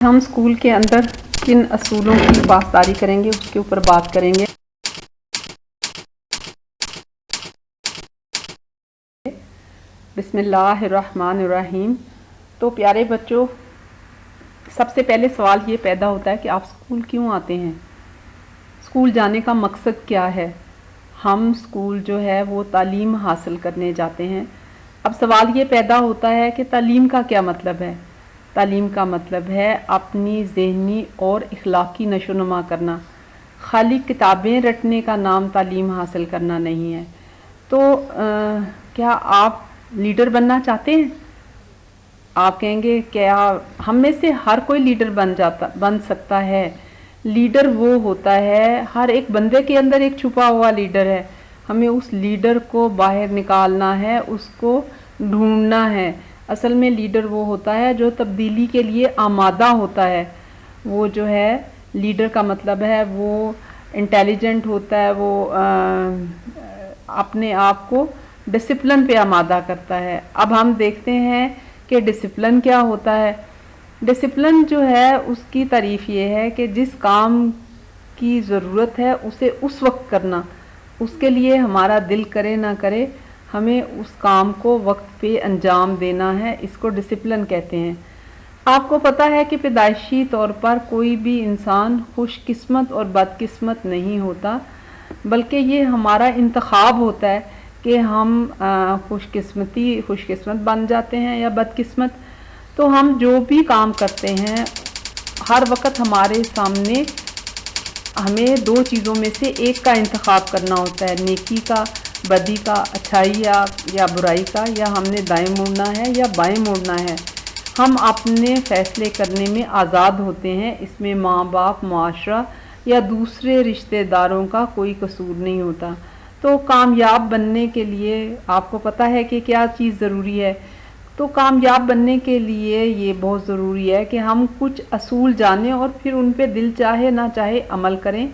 ہم اسکول کے اندر کن اصولوں کی پاسداری کریں گے اس کے اوپر بات کریں گے۔ بسم اللہ الرحمن الرحیم۔ تو پیارے بچوں، سب سے پہلے سوال یہ پیدا ہوتا ہے کہ آپ اسکول کیوں آتے ہیں؟ اسکول جانے کا مقصد کیا ہے؟ ہم اسکول جو ہے وہ تعلیم حاصل کرنے جاتے ہیں۔ اب سوال یہ پیدا ہوتا ہے کہ تعلیم کا کیا مطلب ہے؟ تعلیم کا مطلب ہے اپنی ذہنی اور اخلاقی نشو و نما کرنا۔ خالی کتابیں رٹنے کا نام تعلیم حاصل کرنا نہیں ہے۔ تو کیا آپ لیڈر بننا چاہتے ہیں؟ آپ کہیں گے کیا ہم میں سے ہر کوئی لیڈر بن سکتا ہے؟ لیڈر وہ ہوتا ہے، ہر ایک بندے کے اندر ایک چھپا ہوا لیڈر ہے۔ ہمیں اس لیڈر کو باہر نکالنا ہے، اس کو ڈھونڈنا ہے۔ اصل میں لیڈر وہ ہوتا ہے جو تبدیلی کے لیے آمادہ ہوتا ہے۔ وہ جو ہے لیڈر کا مطلب ہے وہ انٹیلیجنٹ ہوتا ہے، وہ اپنے آپ کو ڈسپلن پہ آمادہ کرتا ہے۔ اب ہم دیکھتے ہیں کہ ڈسپلن کیا ہوتا ہے۔ ڈسپلن جو ہے اس کی تعریف یہ ہے کہ جس کام کی ضرورت ہے اسے اس وقت کرنا، اس کے لیے ہمارا دل کرے نہ کرے، ہمیں اس کام کو وقت پہ انجام دینا ہے، اس کو ڈسپلن کہتے ہیں۔ آپ کو پتہ ہے کہ پیدائشی طور پر کوئی بھی انسان خوش قسمت اور بد قسمت نہیں ہوتا، بلکہ یہ ہمارا انتخاب ہوتا ہے کہ ہم خوش قسمت بن جاتے ہیں یا بد قسمت۔ تو ہم جو بھی کام کرتے ہیں ہر وقت ہمارے سامنے ہمیں دو چیزوں میں سے ایک کا انتخاب کرنا ہوتا ہے، نیکی کا، بدی کا، اچھائی یا برائی کا، یا ہم نے دائیں مڑنا ہے یا بائیں مڑنا ہے۔ ہم اپنے فیصلے کرنے میں آزاد ہوتے ہیں، اس میں ماں باپ، معاشرہ یا دوسرے رشتہ داروں کا کوئی قصور نہیں ہوتا۔ تو کامیاب بننے کے لیے آپ کو پتہ ہے کہ کیا چیز ضروری ہے؟ تو کامیاب بننے کے لیے یہ بہت ضروری ہے کہ ہم کچھ اصول جانیں اور پھر ان پہ دل چاہے نہ چاہے عمل کریں۔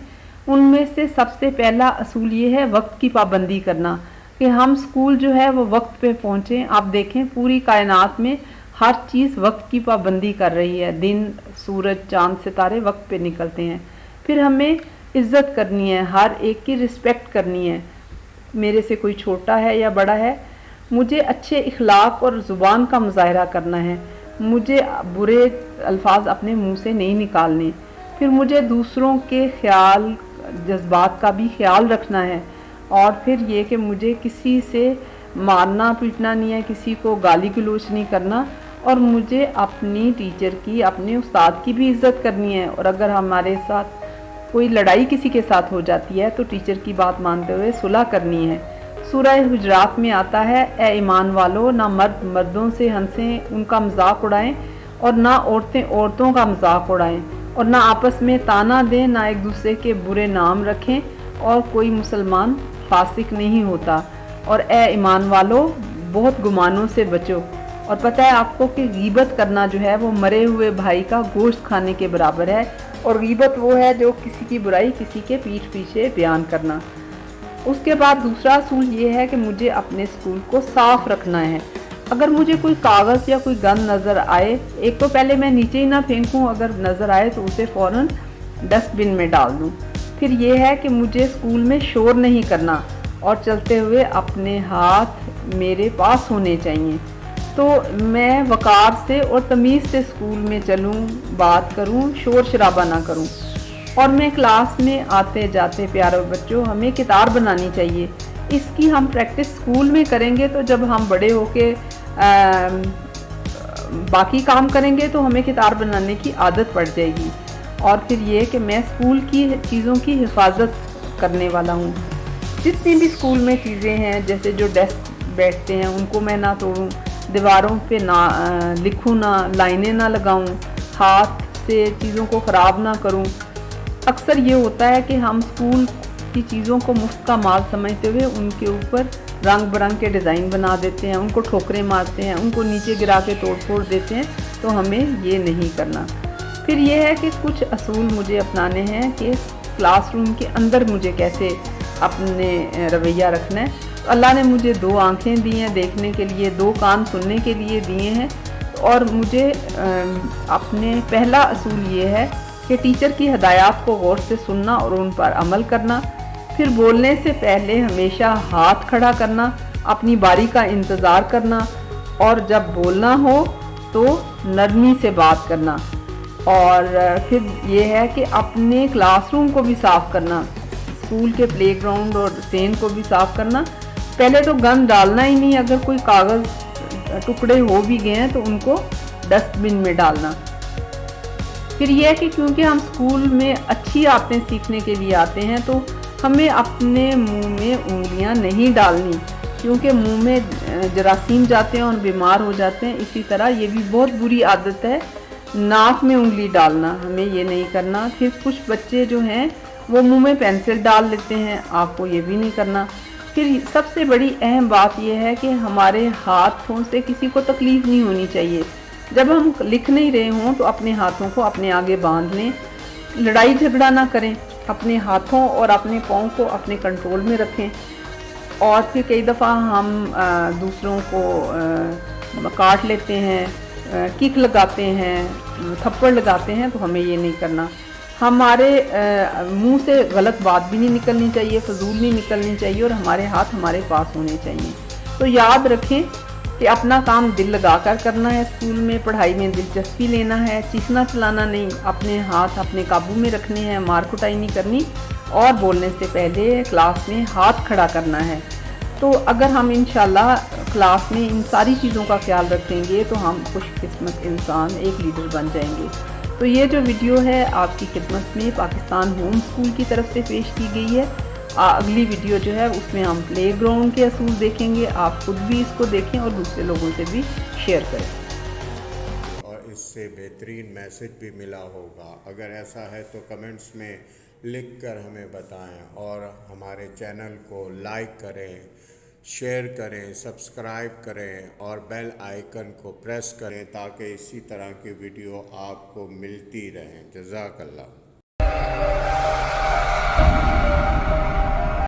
ان میں سے سب سے پہلا اصول یہ ہے وقت کی پابندی کرنا، کہ ہم اسکول جو ہے وہ وقت پہ پہنچیں۔ آپ دیکھیں پوری کائنات میں ہر چیز وقت کی پابندی کر رہی ہے، دن، سورج، چاند، ستارے وقت پہ نکلتے ہیں۔ پھر ہمیں عزت کرنی ہے، ہر ایک کی رسپیکٹ کرنی ہے، میرے سے کوئی چھوٹا ہے یا بڑا ہے، مجھے اچھے اخلاق اور زبان کا مظاہرہ کرنا ہے، مجھے برے الفاظ اپنے منہ سے نہیں نکالنے۔ پھر مجھے دوسروں کے خیال، جذبات کا بھی خیال رکھنا ہے۔ اور پھر یہ کہ مجھے کسی سے مارنا پیٹنا نہیں ہے، کسی کو گالی گلوچ نہیں کرنا، اور مجھے اپنی ٹیچر کی، اپنے استاد کی بھی عزت کرنی ہے۔ اور اگر ہمارے ساتھ کوئی لڑائی کسی کے ساتھ ہو جاتی ہے تو ٹیچر کی بات مانتے ہوئے صلح کرنی ہے۔ سورہ حجرات میں آتا ہے، اے ایمان والو، نہ مرد مردوں سے ہنسیں، ان کا مذاق اڑائیں، اور نہ عورتیں عورتوں کا مذاق اڑائیں، اور نہ آپس میں طعنہ دیں، نہ ایک دوسرے کے برے نام رکھیں، اور کوئی مسلمان فاسق نہیں ہوتا۔ اور اے ایمان والو، بہت گمانوں سے بچو۔ اور پتہ ہے آپ کو کہ غیبت کرنا جو ہے وہ مرے ہوئے بھائی کا گوشت کھانے کے برابر ہے، اور غیبت وہ ہے جو کسی کی برائی کسی کے پیٹھ پیچھے بیان کرنا۔ اس کے بعد دوسرا اصول یہ ہے کہ مجھے اپنے اسکول کو صاف رکھنا ہے۔ اگر مجھے کوئی کاغذ یا کوئی گند نظر آئے، ایک تو پہلے میں نیچے ہی نہ پھینکوں، اگر نظر آئے تو اسے فوراً ڈسٹ بن میں ڈال دوں۔ پھر یہ ہے کہ مجھے اسکول میں شور نہیں کرنا، اور چلتے ہوئے اپنے ہاتھ میرے پاس ہونے چاہیے۔ تو میں وقار سے اور تمیز سے اسکول میں چلوں، بات کروں، شور شرابہ نہ کروں۔ اور میں کلاس میں آتے جاتے پیارے بچوں، ہمیں کتار بنانی چاہیے۔ اس کی ہم پریکٹس اسکول میں کریں گے تو جب ہم بڑے ہو کے باقی کام کریں گے تو ہمیں کتار بنانے کی عادت پڑ جائے گی۔ اور پھر یہ کہ میں اسکول کی چیزوں کی حفاظت کرنے والا ہوں۔ جتنی بھی اسکول میں چیزیں ہیں، جیسے جو ڈیسک بیٹھتے ہیں ان کو میں نہ توڑوں، دیواروں پہ نہ لکھوں، نہ لائنیں نہ لگاؤں، ہاتھ سے چیزوں کو خراب نہ کروں۔ اکثر یہ ہوتا ہے کہ ہم اسکول کی چیزوں کو مفت کا مال سمجھتے ہوئے ان کے اوپر رنگ برنگ کے ڈیزائن بنا دیتے ہیں، ان کو ٹھوکریں مارتے ہیں، ان کو نیچے گرا کے توڑ پھوڑ دیتے ہیں، تو ہمیں یہ نہیں کرنا۔ پھر یہ ہے کہ کچھ اصول مجھے اپنانے ہیں کہ کلاس روم کے اندر مجھے کیسے اپنے رویہ رکھنا ہے۔ اللہ نے مجھے 2 آنکھیں دی ہیں دیکھنے کے لیے، 2 کان سننے کے لیے دیے ہیں، اور مجھے اپنے پہلا اصول یہ ہے کہ ٹیچر کی ہدایات کو غور سے سننا اور ان پر عمل کرنا، پھر بولنے سے پہلے ہمیشہ ہاتھ کھڑا کرنا، اپنی باری کا انتظار کرنا، اور جب بولنا ہو تو نرمی سے بات کرنا، اور پھر یہ ہے کہ اپنے کلاس روم کو بھی صاف کرنا، اسکول کے پلے گراؤنڈ اور سین کو بھی صاف کرنا۔ پہلے تو گند ڈالنا ہی نہیں، اگر کوئی کاغذ ٹکڑے ہو بھی گئے ہیں تو ان کو ڈسٹ بن میں ڈالنا۔ پھر یہ ہے کہ کیونکہ ہم اسکول میں اچھی عادتیں سیکھنے کے لیے آتے ہیں تو ہمیں اپنے منہ میں انگلیاں نہیں ڈالنی، کیونکہ منہ میں جراثیم جاتے ہیں اور بیمار ہو جاتے ہیں۔ اسی طرح یہ بھی بہت بری عادت ہے ناک میں انگلی ڈالنا، ہمیں یہ نہیں کرنا۔ پھر کچھ بچے جو ہیں وہ منہ میں پینسل ڈال لیتے ہیں، آپ کو یہ بھی نہیں کرنا۔ پھر سب سے بڑی اہم بات یہ ہے کہ ہمارے ہاتھوں سے کسی کو تکلیف نہیں ہونی چاہیے۔ جب ہم لکھ نہیں رہے ہوں تو اپنے ہاتھوں کو اپنے آگے باندھ لیں، لڑائی جھگڑا نہ کریں، اپنے ہاتھوں اور اپنے پاؤں کو اپنے کنٹرول میں رکھیں۔ اور پھر کئی دفعہ ہم دوسروں کو کاٹ لیتے ہیں، کک لگاتے ہیں، تھپڑ لگاتے ہیں، تو ہمیں یہ نہیں کرنا۔ ہمارے منہ سے غلط بات بھی نہیں نکلنی چاہیے، فضول نہیں نکلنی چاہیے، اور ہمارے ہاتھ ہمارے پاس ہونے چاہیے۔ تو یاد رکھیں کہ اپنا کام دل لگا کر کرنا ہے، اسکول میں پڑھائی میں دلچسپی لینا ہے، چیخنا چلانا نہیں، اپنے ہاتھ اپنے قابو میں رکھنے ہیں، مار کٹائی نہیں کرنی، اور بولنے سے پہلے کلاس میں ہاتھ کھڑا کرنا ہے۔ تو اگر ہم انشاءاللہ کلاس میں ان ساری چیزوں کا خیال رکھیں گے تو ہم خوش قسمت انسان ایک لیڈر بن جائیں گے۔ تو یہ جو ویڈیو ہے آپ کی خدمت میں پاکستان ہوم اسکول کی طرف سے پیش کی گئی ہے۔ اگلی ویڈیو جو ہے اس میں ہم پلے گراؤنڈ کے اصول دیکھیں گے، آپ خود بھی اس کو دیکھیں اور دوسرے لوگوں سے بھی شیئر کریں۔ اور اس سے بہترین میسج بھی ملا ہوگا۔ اگر ایسا ہے تو کمنٹس میں لکھ کر ہمیں بتائیں، اور ہمارے چینل کو لائک کریں، شیئر کریں، سبسکرائب کریں، اور بیل آئیکن کو پریس کریں تاکہ اسی طرح کی ویڈیو آپ کو ملتی رہیں۔ جزاک اللہ۔